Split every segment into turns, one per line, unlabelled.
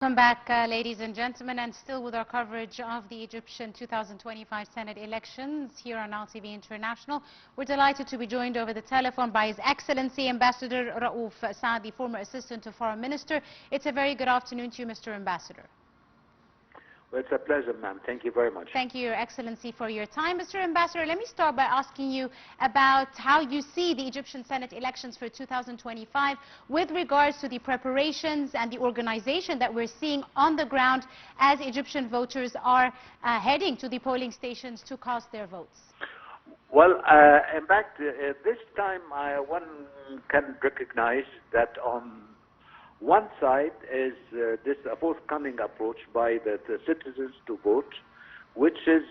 Welcome back, ladies and gentlemen, and still with our coverage of the Egyptian 2025 Senate elections here on Now TV International. We're delighted to be joined over the telephone by His Excellency Ambassador Raouf Saad, the former Assistant to Foreign Minister. It's a very good afternoon to you, Mr. Ambassador.
Well, it's a pleasure, ma'am. Thank you very much.
Thank you, Your Excellency, for your time. Mr. Ambassador, let me start by asking you about how you see the Egyptian Senate elections for 2025 with regards to the preparations and the organization that we're seeing on the ground as Egyptian voters are heading to the polling stations to cast their votes.
Well, in fact, this time one can recognize that on one side is this forthcoming approach by the citizens to vote, which is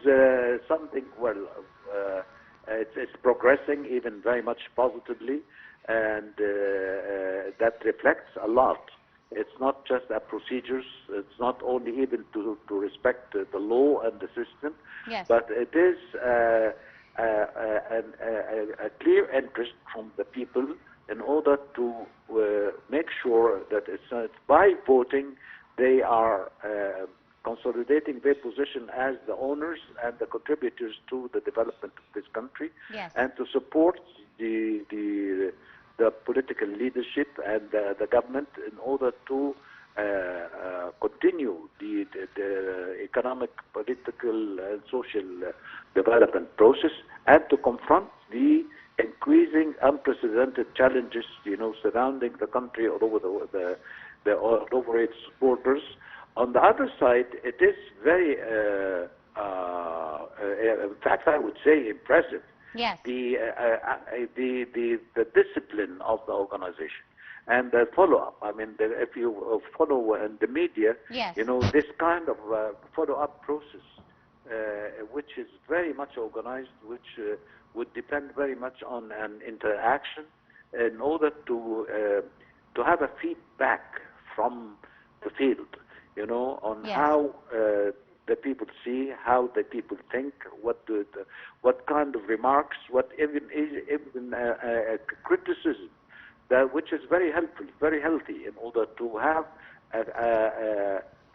something, well, it's progressing even very much positively, and that reflects a lot. It's not just a procedures, it's not only even to respect the law and the system,
yes,
but it is a clear interest from the people in order to make sure that it's by voting they are consolidating their position as the owners and the contributors to the development of this country,
yes,
and to support the political leadership and the government in order to continue the economic, political, and social development process, and to confront the increasing unprecedented challenges, surrounding the country all over its borders. On the other side, it is very, in fact, I would say impressive.
yes,
The discipline of the organization and the follow-up. I mean, if you follow in the media,
yes,
this kind of follow-up process, which is very much organized, which would depend very much on an interaction in order to have a feedback from the field, on
yes,
how the people see, how the people think, what kind of remarks, what even criticism, which is very helpful, very healthy, in order to have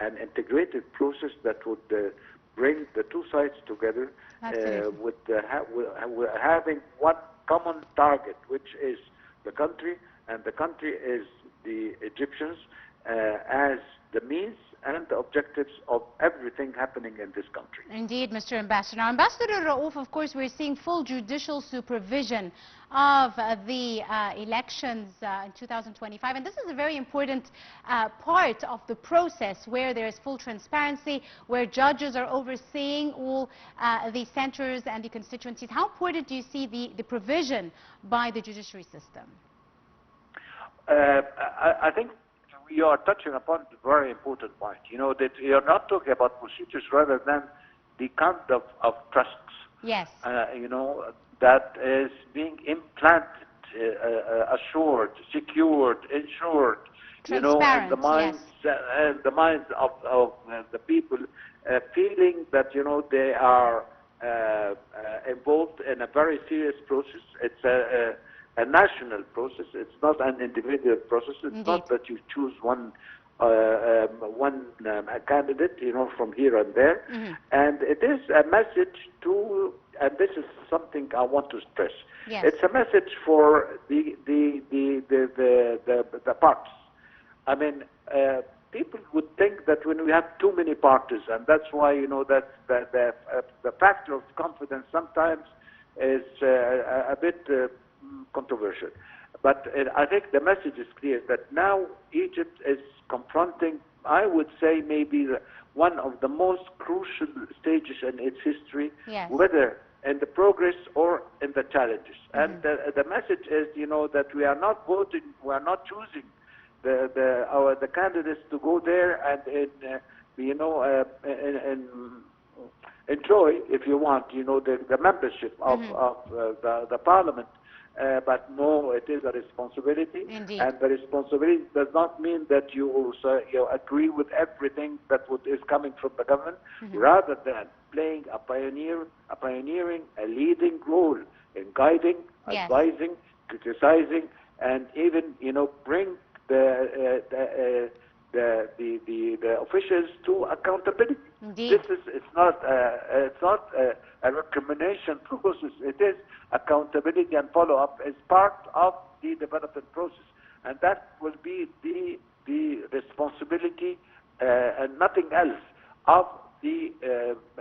an integrated process that would bring the two sides together, with having one common target, which is the country, and the country is the Egyptians, as the means and the objectives of everything happening in this country.
Indeed, Mr. Ambassador. Now, Ambassador Raouf, of course, we're seeing full judicial supervision of the elections in 2025, and this is a very important part of the process where there is full transparency, where judges are overseeing all the centers and the constituencies. How important do you see the provision by the judiciary system?
I think we are touching upon a very important point, that we are not talking about procedures rather than the kind of trusts,
yes,
that is being implanted, assured, secured, ensured, in the minds,
yes,
the minds of the people, feeling that, they are involved in a very serious process. It's a national process. It's not an individual process. It's
indeed
not that you choose one candidate, from here and there.
Mm-hmm.
And it is a message to, and this is something I want to stress.
Yes.
It's a message for the parties. I mean, people would think that when we have too many parties, and that's why that the factor of confidence sometimes is a bit controversial. But I think the message is clear that now Egypt is confronting, I would say, maybe one of the most crucial stages in its history,
yes,
whether in the progress or in the challenges.
Mm-hmm.
And the message is, that we are not voting, we are not choosing the candidates to go there and enjoy, if you want, the membership of,
mm-hmm,
of the parliament. But no, it is a responsibility.
indeed,
And the responsibility does not mean that you also agree with everything that is coming from the government,
mm-hmm,
rather than playing a pioneering, a leading role in guiding,
yes,
advising, criticizing, and even bring the the officials to accountability.
Indeed.
It's not a recrimination process. It is accountability and follow-up as part of the development process, and that will be the responsibility and nothing else of the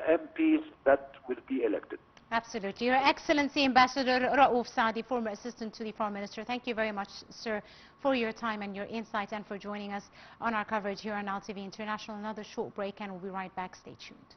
MPs that will be elected.
Absolutely. Your Excellency Ambassador Raouf Saadi, former assistant to the Foreign Minister, thank you very much, sir, for your time and your insights and for joining us on our coverage here on Now TV International. Another short break and we'll be right back. Stay tuned.